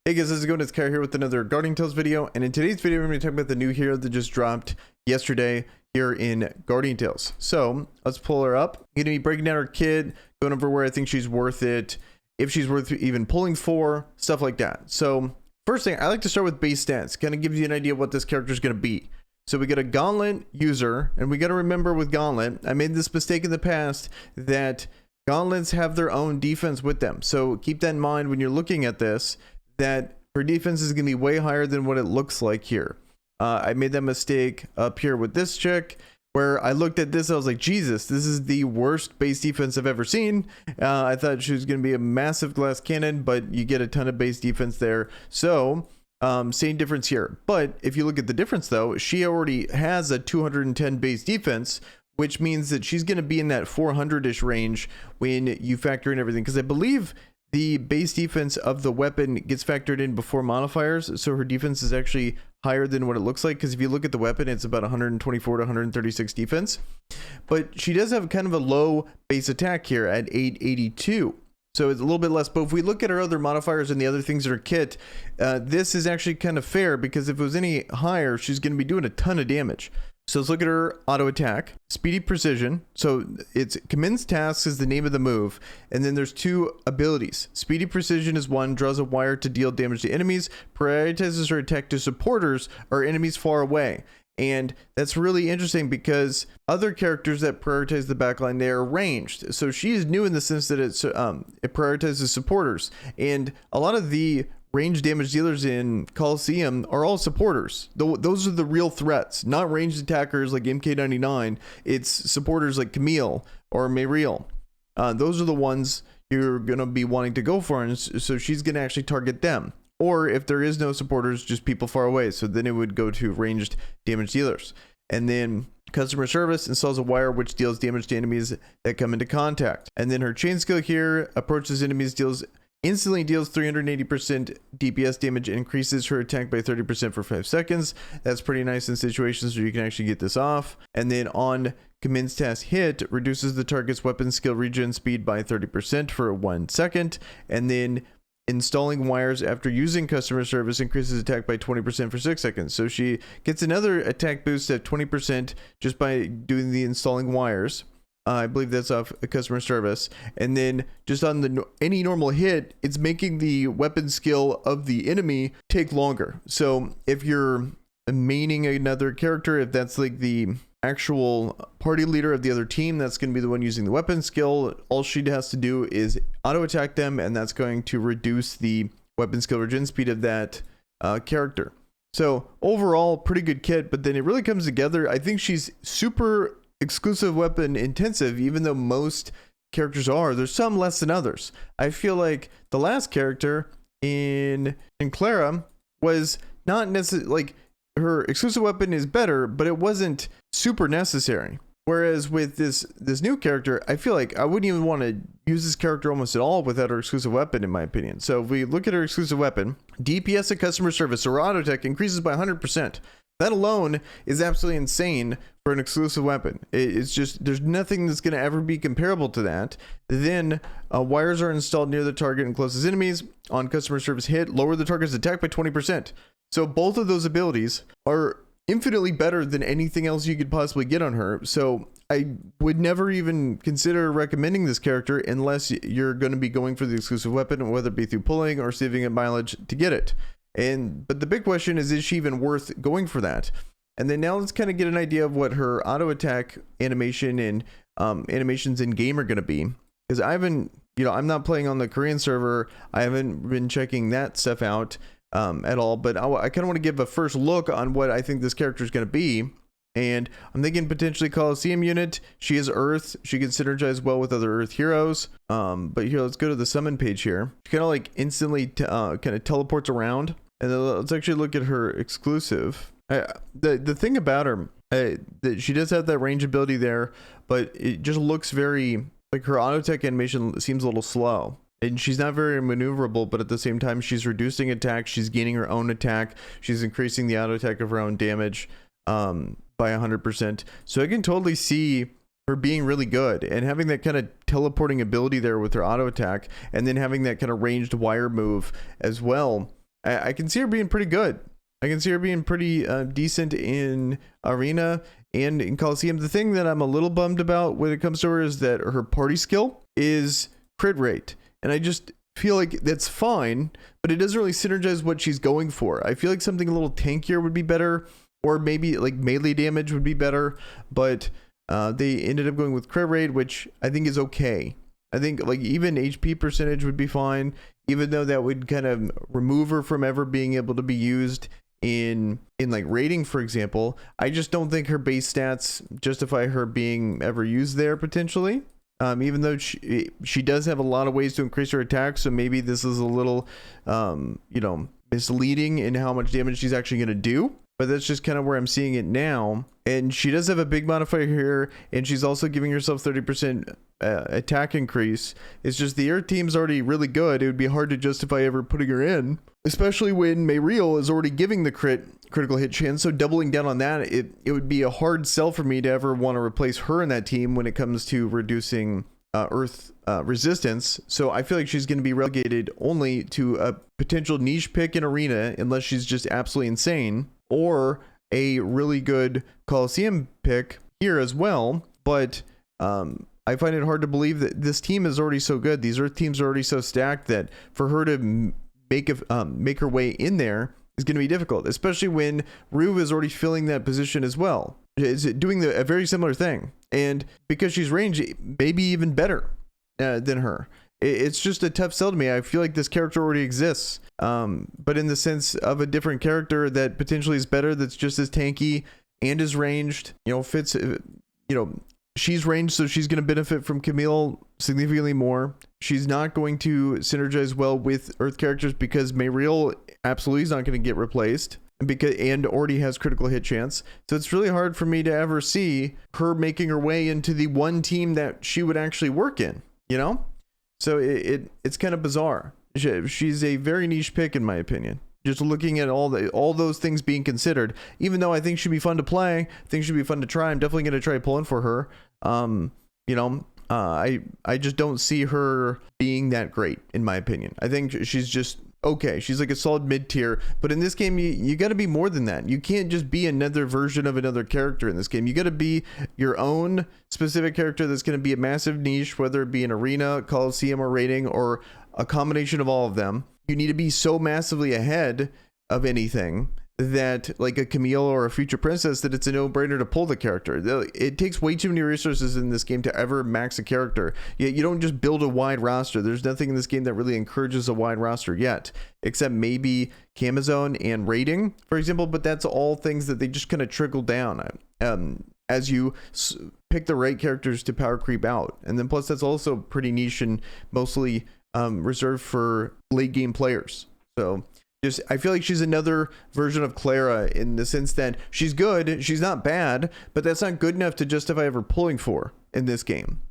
Hey guys, how's it going? It's Kyle here with another Guarding Tales video, and in today's video we're going to talk about the new hero that just dropped yesterday here in Guarding Tales. So let's pull her up. I'm going to be breaking down her kit, going over where I think she's worth it, if she's worth even pulling for, stuff like that. So first thing, I like to start with base stats, kind of gives you an idea of what this character is going to be. So we got a Gauntlet user, and we got to remember with Gauntlet, I made this mistake in the past that Gauntlets have their own defense with them. So keep that in mind when you're looking at this, that her defense is going to be way higher than what it looks like here. I made that mistake up here with this chick where I looked at this, I was like, Jesus, this is the worst base defense I've ever seen. I thought she was going to be a massive glass cannon, but you get a ton of base defense there. So same difference here. But if you look at the difference though, she already has a 210 base defense, which means that she's going to be in that 400-ish range when you factor in everything. Because I believe the base defense of the weapon gets factored in before modifiers, so her defense is actually higher than what it looks like, because if you look at the weapon, it's about 124 to 136 defense. But she does have kind of a low base attack here at 882. So it's a little bit less, but if we look at her other modifiers and the other things in her kit, this is actually kind of fair, because if it was any higher, she's going to be doing a ton of damage. So let's look at her auto attack, speedy precision. So it's commence tasks is the name of the move. And then there's two abilities. Speedy precision is one, draws a wire to deal damage to enemies, prioritizes her attack to supporters or enemies far away. And that's really interesting because other characters that prioritize the backline, they are ranged. So she is new in the sense that it prioritizes supporters. And a lot of the range damage dealers in Coliseum are all supporters. Those are the real threats, not ranged attackers like MK99. It's supporters like Camille or Mariel. Those are the ones you're going to be wanting to go for, and so she's going to actually target them. Or if there is no supporters, just people far away, so then it would go to ranged damage dealers. And then customer service installs a wire which deals damage to enemies that come into contact. And then her chain skill here approaches enemies, instantly deals 380% DPS damage, increases her attack by 30% for 5 seconds. That's pretty nice in situations where you can actually get this off. And then on commence task hit, reduces the target's weapon skill regen speed by 30% for 1 second. And then installing wires after using customer service increases attack by 20% for 6 seconds. So she gets another attack boost at 20% just by doing the installing wires. I believe that's off customer service. And then just on any normal hit, it's making the weapon skill of the enemy take longer. So if you're maining another character, if that's like the actual party leader of the other team, that's going to be the one using the weapon skill. All she has to do is auto attack them, and that's going to reduce the weapon skill regen speed of that character. So overall, pretty good kit, but then it really comes together. I think she's super exclusive weapon intensive, even though most characters are. There's some less than others. I feel like the last character in Clara was not necessarily, like, her exclusive weapon is better, but it wasn't super necessary. Whereas with this new character, I feel like I wouldn't even want to use this character almost at all without her exclusive weapon, in my opinion. So if we look at her exclusive weapon, DPS at customer service or auto attack increases by 100%. That alone is absolutely insane for an exclusive weapon. It's just, there's nothing that's going to ever be comparable to that. Then wires are installed near the target and closest enemies. On customer service hit, lower the target's attack by 20%. So both of those abilities are infinitely better than anything else you could possibly get on her. So I would never even consider recommending this character unless you're going to be going for the exclusive weapon, whether it be through pulling or saving up mileage to get it. But the big question is she even worth going for that? And then now let's kind of get an idea of what her auto attack animation and animations in game are going to be. Because I haven't, I'm not playing on the Korean server. I haven't been checking that stuff out at all. But I kind of want to give a first look on what I think this character is going to be. And I'm thinking potentially Coliseum unit. She is Earth. She can synergize well with other Earth heroes. But here, let's go to the summon page here. She kind of like instantly kind of teleports around. And then let's actually look at her exclusive. The thing about her, that she does have that range ability there, but it just looks very, like her auto attack animation seems a little slow. And she's not very maneuverable, but at the same time, she's reducing attack. She's gaining her own attack. She's increasing the auto attack of her own damage by 100%. So I can totally see her being really good and having that kind of teleporting ability there with her auto attack, and then having that kind of ranged wire move as well. I can see her being pretty good. I can see her being pretty decent in Arena and in Coliseum. The thing that I'm a little bummed about when it comes to her is that her party skill is crit rate. And I just feel like that's fine, but it doesn't really synergize what she's going for. I feel like something a little tankier would be better, or maybe like melee damage would be better, but they ended up going with crit rate, which I think is okay. I think like even HP percentage would be fine, even though that would kind of remove her from ever being able to be used in like rating, for example. I just don't think her base stats justify her being ever used there potentially. Even though she does have a lot of ways to increase her attack, so maybe this is a little you know, misleading in how much damage she's actually going to do, but that's just kind of where I'm seeing it now. And she does have a big modifier here, and she's also giving herself 30% attack increase. It's just the Earth team's already really good. It would be hard to justify ever putting her in, especially when Mayriel is already giving the critical hit chance. So doubling down on that, it would be a hard sell for me to ever want to replace her in that team when it comes to reducing Earth resistance. So I feel like she's going to be relegated only to a potential niche pick in Arena, unless she's just absolutely insane, or a really good Coliseum pick here as well. But I find it hard to believe that this team is already so good. These Earth teams are already so stacked that for her to make her way in there is going to be difficult, especially when Rue is already filling that position as well. Is doing a very similar thing, and because she's ranged, maybe even better than her. It's just a tough sell to me. I feel like this character already exists, but in the sense of a different character that potentially is better, that's just as tanky and is ranged, you know, fits, you know, she's ranged, so she's going to benefit from Camille significantly more. She's not going to synergize well with Earth characters because Mayriel absolutely is not going to get replaced, and already has critical hit chance. So it's really hard for me to ever see her making her way into the one team that she would actually work in, you know? So it's kind of bizarre. She's a very niche pick in my opinion. Just looking at all those things being considered, even though I think she'd be fun to play, I think she'd be fun to try. I'm definitely going to try pulling for her. You know, I just don't see her being that great in my opinion. I think she's just okay. She's like a solid mid tier, but in this game, you got to be more than that. You can't just be another version of another character in this game. You got to be your own specific character that's going to be a massive niche, whether it be an Arena, Coliseum, or rating, or a combination of all of them. You need to be so massively ahead of anything that, like a Camille or a Future Princess, that it's a no-brainer to pull the character. It takes way too many resources in this game to ever max a character. You don't just build a wide roster. There's nothing in this game that really encourages a wide roster yet, except maybe Camazone and rating, for example, but that's all things that they just kind of trickle down as you pick the right characters to power creep out. And then plus that's also pretty niche and mostly reserved for late game players. So I feel like she's another version of Clara in the sense that she's good, she's not bad, but that's not good enough to justify ever pulling for in this game.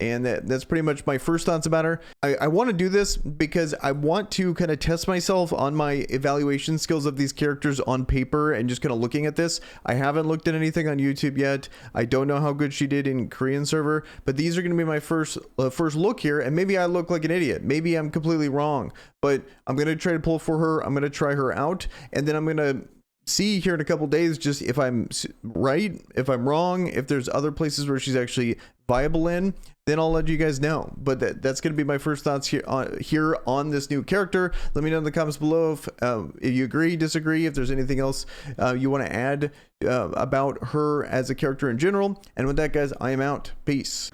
And that's pretty much my first thoughts about her. I want to do this because I want to kind of test myself on my evaluation skills of these characters on paper and just kind of looking at this. I haven't looked at anything on YouTube yet. I don't know how good she did in Korean server, but these are going to be my first look here, and maybe I look like an idiot. Maybe I'm completely wrong, but I'm going to try to pull for her. I'm going to try her out, and then I'm going to see here in a couple days just if I'm right, if I'm wrong, if there's other places where she's actually viable in, then I'll let you guys know. But that's going to be my first thoughts here on this new character. Let me know in the comments below if you agree, disagree, if there's anything else you want to add about her as a character in general. And with that, guys, I am out. Peace.